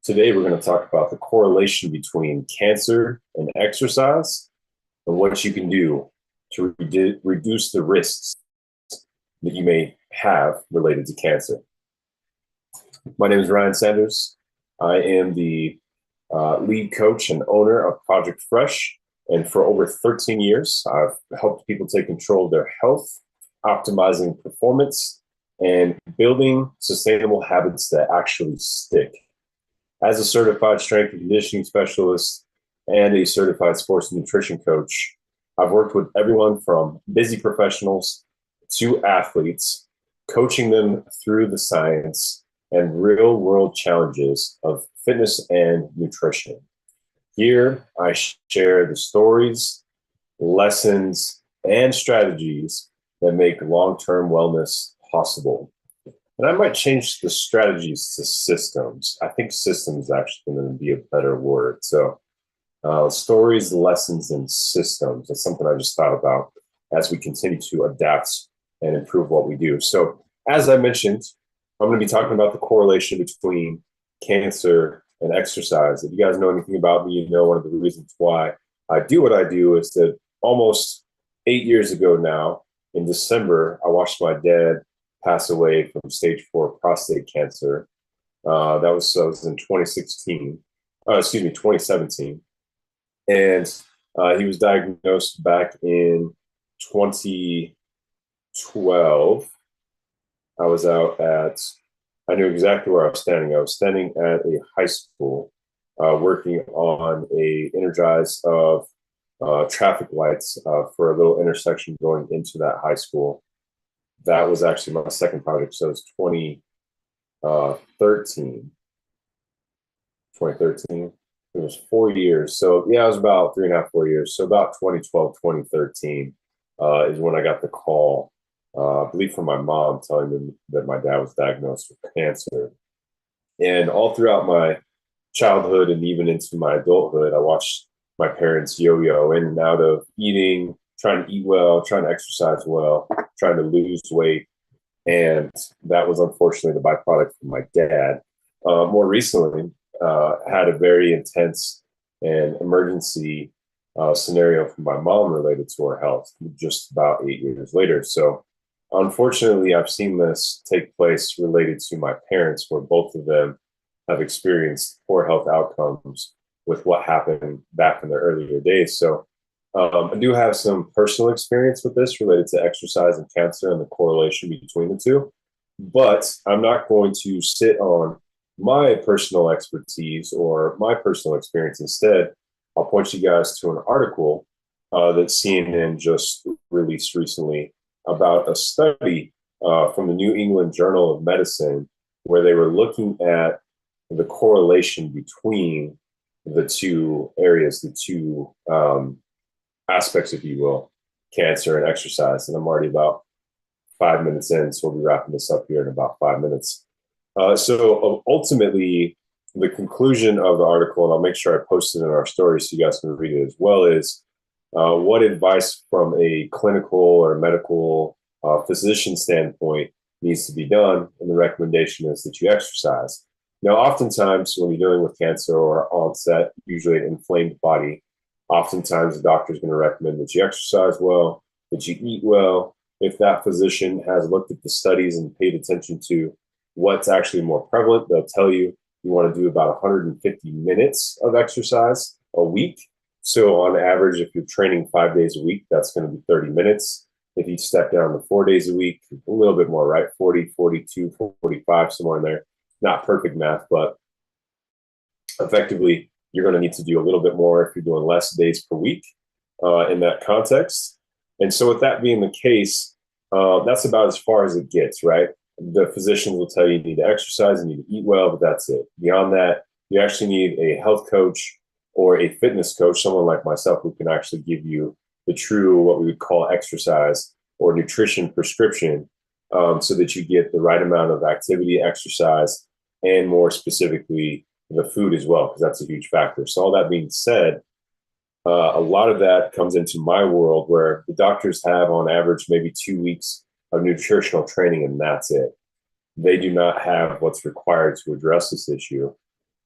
Today, we're going to talk about the correlation between cancer and exercise and what you can do to reduce the risks that you may have related to cancer. My name is Ryan Sanders. I am the lead coach and owner of Project Fresh. And for over 13 years, I've helped people take control of their health, optimizing performance, and building sustainable habits that actually stick. As a certified strength and conditioning specialist and a certified sports and nutrition coach, I've worked with everyone from busy professionals to athletes, coaching them through the science and real world challenges of fitness and nutrition. Here, I share the stories, lessons, and strategies that make long-term wellness possible. And I might change the strategies to systems. I think systems is actually going to be a better word. So stories, lessons, and systems. That's something I just thought about as we continue to adapt and improve what we do. So as I mentioned, I'm going to be talking about the correlation between cancer and exercise. If you guys know anything about me, you know one of the reasons why I do what I do is that almost 8 years ago now, in December, I watched my dad pass away from stage 4 prostate cancer. That was in 2017. And he was diagnosed back in 2012. I knew exactly where I was standing. I was standing at a high school working on a energize of traffic lights for a little intersection going into that high school. That was actually my second project. So it was 2013. 2013. It was 4 years. So yeah, it was about 3.5, 4 years. So about 2012, 2013 is when I got the call, I believe from my mom telling me that my dad was diagnosed with cancer. And all throughout my childhood and even into my adulthood, I watched my parents yo-yo in and out of eating, trying to eat well, trying to exercise well, trying to lose weight. And that was unfortunately the byproduct from my dad. More recently, had a very intense and emergency scenario for my mom related to her health just about 8 years later. So unfortunately, I've seen this take place related to my parents, where both of them have experienced poor health outcomes with what happened back in their earlier days. So I do have some personal experience with this related to exercise and cancer and the correlation between the two, but I'm not going to sit on my personal expertise or my personal experience. Instead, I'll point you guys to an article that CNN just released recently about a study from the New England Journal of Medicine, where they were looking at the correlation between the two areas, the two aspects, if you will, cancer and exercise. And I'm already about 5 minutes in, so we'll be wrapping this up here in about 5 minutes. So ultimately, the conclusion of the article, and I'll make sure I post it in our story so you guys can read it as well, is what advice from a clinical or medical physician standpoint needs to be done. And the recommendation is that you exercise. Now, oftentimes when you're dealing with cancer or onset, usually an inflamed body, oftentimes the doctor is going to recommend that you exercise well, that you eat well. If that physician has looked at the studies and paid attention to what's actually more prevalent, they'll tell you want to do about 150 minutes of exercise a week. So on average, if you're training 5 days a week, that's going to be 30 minutes. If you step down to 4 days a week, a little bit more, right? 40, 42, 45, somewhere in there. Not perfect math, but effectively, you're going to need to do a little bit more if you're doing less days per week in that context. And so with that being the case, that's about as far as it gets, right? The physicians will tell you need to exercise, you need to eat well, but that's it. Beyond that, you actually need a health coach or a fitness coach, someone like myself who can actually give you the true, what we would call exercise or nutrition prescription, so that you get the right amount of activity, exercise, and more specifically, the food as well, because that's a huge factor. So all that being said, a lot of that comes into my world where the doctors have on average maybe 2 weeks of nutritional training, and that's it. They do not have what's required to address this issue.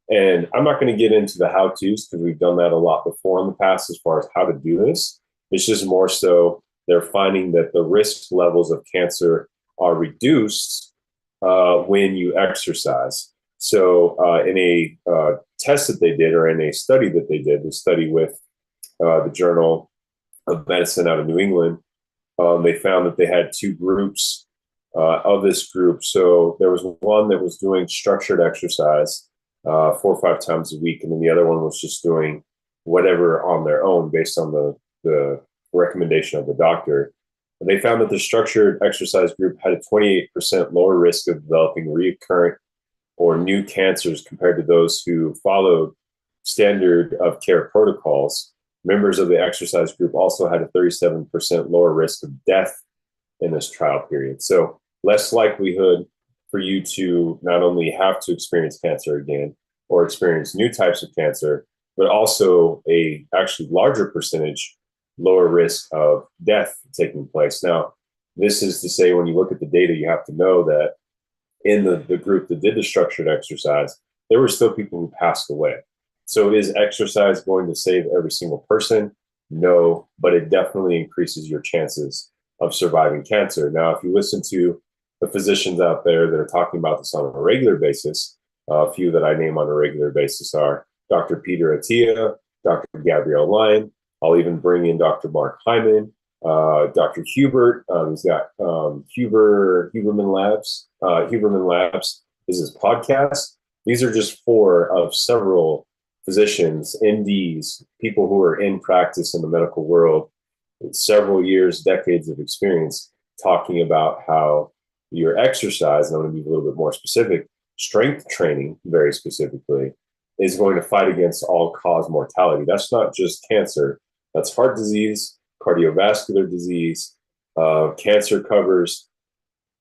And I'm not going to get into the how to's because we've done that a lot before in the past as far as how to do this. It's just more so they're finding that the risk levels of cancer are reduced when you exercise. So in a test that they did, or in a study that they did, the study with the Journal of Medicine out of New England, they found that they had two groups of this group. So there was one that was doing structured exercise 4 or 5 times a week, and then the other one was just doing whatever on their own based on the recommendation of the doctor. And they found that the structured exercise group had a 28% lower risk of developing recurrent or new cancers compared to those who followed standard of care protocols. Members of the exercise group also had a 37% lower risk of death in this trial period. So less likelihood for you to not only have to experience cancer again or experience new types of cancer, but also a actually larger percentage lower risk of death taking place. Now, this is to say, when you look at the data, you have to know that in the group that did the structured exercise, there were still people who passed away. So is exercise going to save every single person? No, but it definitely increases your chances of surviving cancer. Now, if you listen to the physicians out there that are talking about this on a regular basis, a few that I name on a regular basis are Dr. Peter Attia, Dr. Gabrielle Lyon. I'll even bring in Dr. Mark Hyman, Dr. Hubert. He's got Huberman Labs. Huberman Labs is his podcast. These are just four of several physicians, MDs, people who are in practice in the medical world with several years, decades of experience, talking about how your exercise, and I'm going to be a little bit more specific, strength training, very specifically, is going to fight against all-cause mortality. That's not just cancer. That's heart disease, cardiovascular disease, cancer covers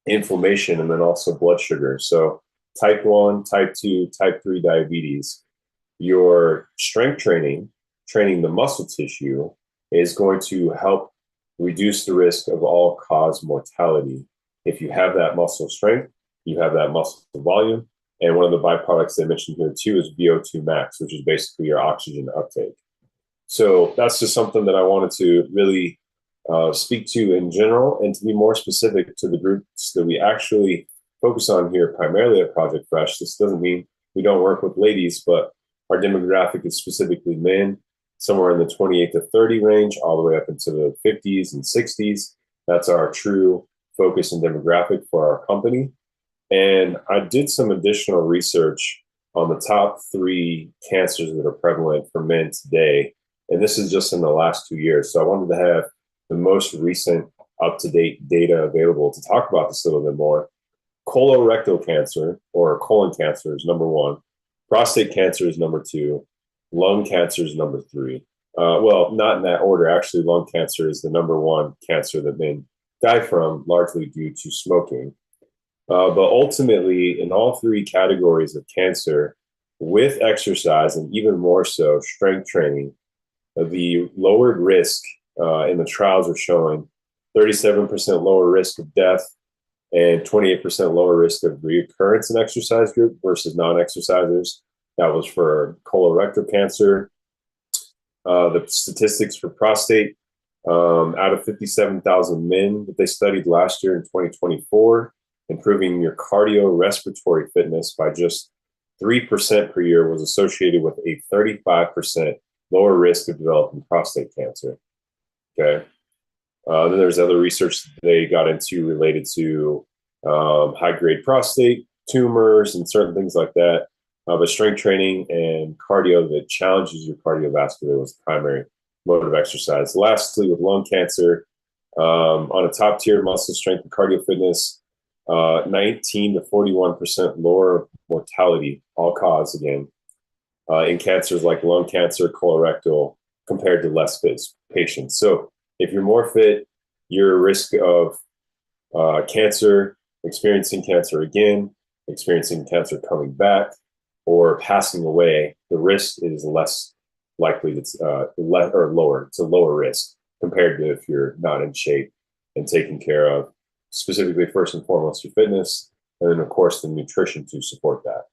inflammation, and then also blood sugar. So type 1, type 2, type 3 diabetes. Your strength training, training the muscle tissue, is going to help reduce the risk of all-cause mortality. If you have that muscle strength, you have that muscle volume. And one of the byproducts they mentioned here too is VO2 max, which is basically your oxygen uptake. So that's just something that I wanted to really speak to in general, and to be more specific to the groups that we actually focus on here primarily at Project Fresh. This doesn't mean we don't work with ladies, but our demographic is specifically men, somewhere in the 28 to 30 range, all the way up into the 50s and 60s. That's our true focus and demographic for our company. And I did some additional research on the top 3 cancers that are prevalent for men today. And this is just in the last 2 years. So I wanted to have the most recent up-to-date data available to talk about this a little bit more. Colorectal cancer, or colon cancer, is number 1. Prostate cancer is number 2. Lung cancer is number 3. Well, not in that order. Actually, lung cancer is the number 1 cancer that men die from, largely due to smoking. But ultimately, in all 3 categories of cancer, with exercise, and even more so strength training, the lowered risk in the trials are showing 37% lower risk of death and 28% lower risk of recurrence in exercise group versus non-exercisers. That was for colorectal cancer. The statistics for prostate, out of 57,000 men that they studied last year in 2024, improving your cardiorespiratory fitness by just 3% per year was associated with a 35% lower risk of developing prostate cancer. Okay. Then there's other research that they got into related to high-grade prostate tumors and certain things like that. But strength training and cardio that challenges your cardiovascular was the primary mode of exercise. Lastly, with lung cancer, on a top-tier muscle strength and cardio fitness, 19 to 41% lower mortality, all cause again, in cancers like lung cancer, colorectal, compared to less fit patients. So if you're more fit, your risk of cancer, experiencing cancer again, experiencing cancer coming back, or passing away, the risk is less likely to lower. It's a lower risk compared to if you're not in shape and taken care of, specifically first and foremost your fitness, and then of course the nutrition to support that.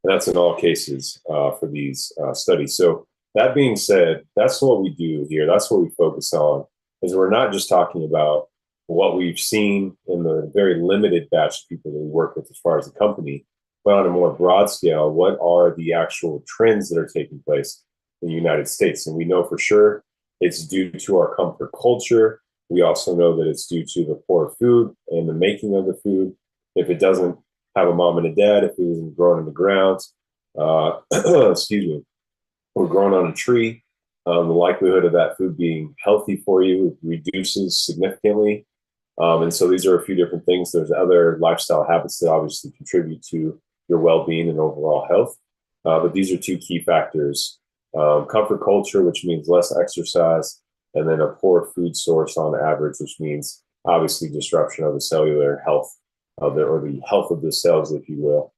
And that's in all cases for these studies. So that being said, that's what we do here. That's what we focus on, is we're not just talking about what we've seen in the very limited batch of people that we work with as far as the company, but on a more broad scale, what are the actual trends that are taking place in the United States? And we know for sure it's due to our comfort culture. We also know that it's due to the poor food and the making of the food. If it doesn't have a mom and a dad, if it isn't grown in the ground, excuse me, or grown on a tree, the likelihood of that food being healthy for you reduces significantly. And so these are a few different things. There's other lifestyle habits that obviously contribute to your well-being and overall health. But these are two key factors. Comfort culture, which means less exercise, and then a poor food source on average, which means obviously disruption of the cellular health of or the health of the cells, if you will,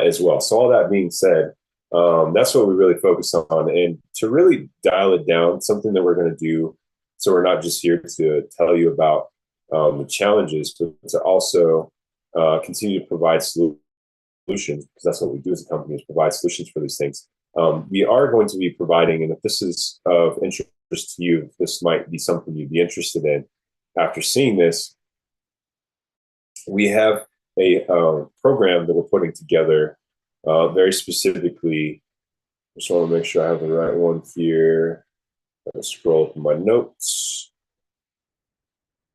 as well. So all that being said, that's what we really focus on. And to really dial it down, something that we're going to do, so we're not just here to tell you about the challenges, but to also continue to provide solutions, because that's what we do as a company, is provide solutions for these things. We are going to be providing, and if this is of interest to you, if this might be something you'd be interested in after seeing this, we have a program that we're putting together very specifically. Just want to make sure I have the right one here. I'm going to scroll through my notes.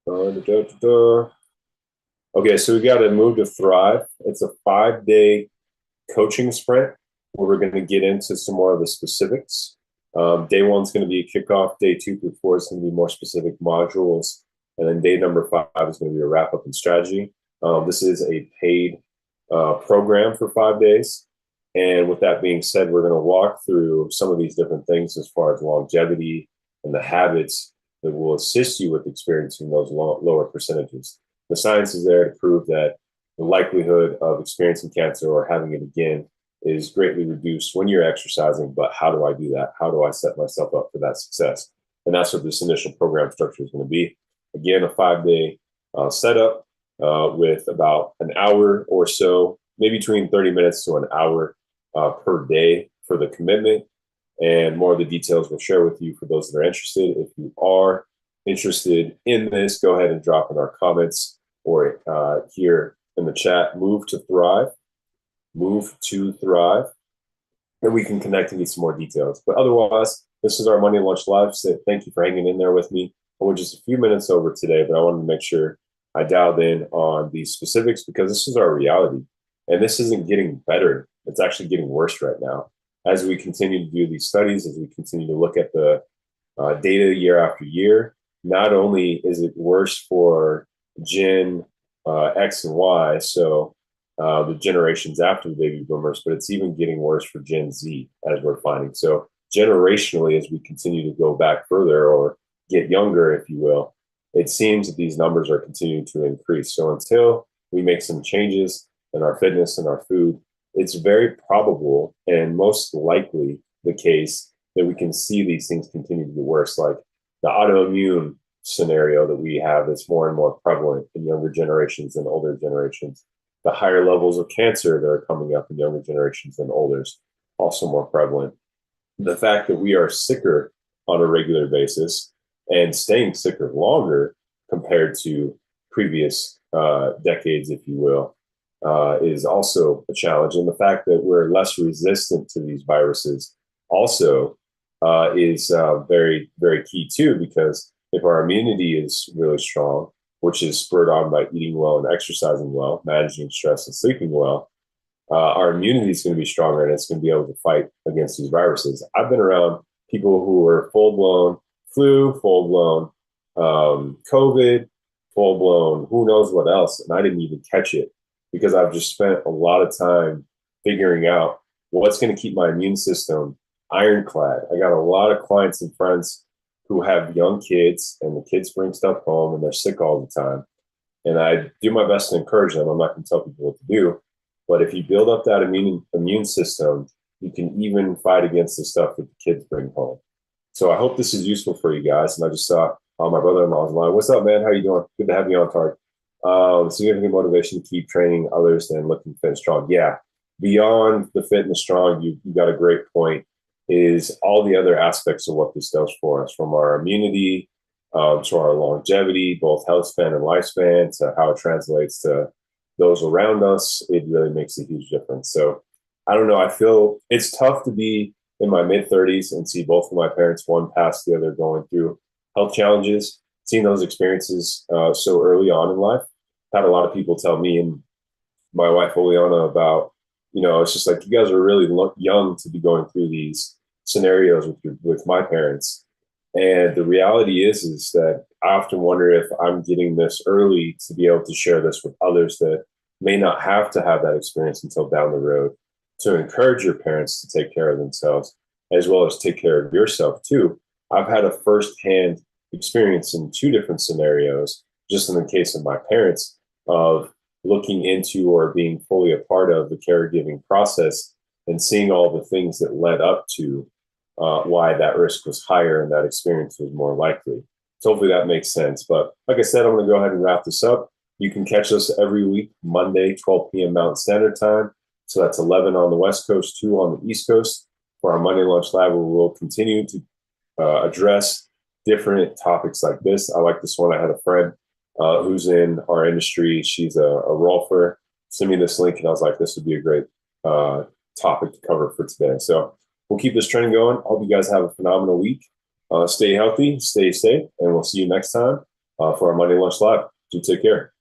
Okay, so we got to move to Thrive. It's a 5-day coaching sprint where we're going to get into some more of the specifics. Day 1 is going to be a kickoff. Day 2 through 4 is going to be more specific modules. And then day number 5 is going to be a wrap up and strategy. This is a paid program for 5 days. And with that being said, we're going to walk through some of these different things as far as longevity and the habits that will assist you with experiencing those lower percentages. The science is there to prove that the likelihood of experiencing cancer or having it again is greatly reduced when you're exercising. But how do I do that? How do I set myself up for that success? And that's what this initial program structure is going to be. Again, a 5-day setup with about an hour or so, maybe between 30 minutes to an hour per day for the commitment. And more of the details we'll share with you for those that are interested. If you are interested in this, go ahead and drop in our comments or here in the chat. Move to Thrive, and we can connect and get some more details. But otherwise, this is our Monday Lunch Live. So thank you for hanging in there with me. We're just a few minutes over today, but I wanted to make sure I dialed in on these specifics, because this is our reality. And this isn't getting better. It's actually getting worse right now. As we continue to do these studies, as we continue to look at the data year after year, not only is it worse for Gen X and Y, so the generations after the baby boomers, but it's even getting worse for Gen Z, as we're finding. So generationally, as we continue to go back further or get younger, if you will, it seems that these numbers are continuing to increase. So until we make some changes in our fitness and our food, it's very probable and most likely the case that we can see these things continue to get worse, like the autoimmune scenario that we have that's more and more prevalent in younger generations than older generations. The higher levels of cancer that are coming up in younger generations than olders, also more prevalent. The fact that we are sicker on a regular basis and staying sicker longer compared to previous decades, if you will, is also a challenge. And the fact that we're less resistant to these viruses also is very, very key too, because if our immunity is really strong, which is spurred on by eating well and exercising well, managing stress and sleeping well, our immunity is going to be stronger and it's going to be able to fight against these viruses. I've been around people who were full-blown flu, full-blown COVID, full-blown who knows what else, and I didn't even catch it, because I've just spent a lot of time figuring out what's going to keep my immune system ironclad. I got a lot of clients and friends who have young kids, and the kids bring stuff home and they're sick all the time. And I do my best to encourage them. I'm not going to tell people what to do. But if you build up that immune system, you can even fight against the stuff that the kids bring home. So I hope this is useful for you guys. And I just saw my brother-in-law's line. What's up, man? How you doing? Good to have you on, Tarek. Significant motivation to keep training others and looking fit and strong. Yeah, beyond the fit and the strong, you got a great point, is all the other aspects of what this does for us, from our immunity to our longevity, both health span and lifespan, to how it translates to those around us. It really makes a huge difference. So I don't know. I feel it's tough to be in my mid 30s and see both of my parents, one past the other, going through health challenges, seeing those experiences so early on in life. Had a lot of people tell me and my wife Oleana about, it's just like, you guys are really young to be going through these scenarios with my parents. And the reality is that I often wonder if I'm getting this early to be able to share this with others that may not have to have that experience until down the road, to encourage your parents to take care of themselves as well as take care of yourself too. I've had a firsthand experience in two different scenarios, just in the case of my parents, of looking into or being fully a part of the caregiving process and seeing all the things that led up to why that risk was higher and that experience was more likely. So hopefully that makes sense. But like I said, I'm going to go ahead and wrap this up. You can catch us every week, Monday, 12 p.m. Mountain Standard Time. So that's 11 on the West Coast, 2 on the East Coast, for our Monday Lunch Lab, where we'll continue to address different topics like this. I like this one. I had a friend who's in our industry. She's a rolfer. Send me this link, and I was like, this would be a great topic to cover for today. So we'll keep this trend going. I hope you guys have a phenomenal week. Stay healthy, stay safe, and we'll see you next time for our Monday Lunch Live. Do take care.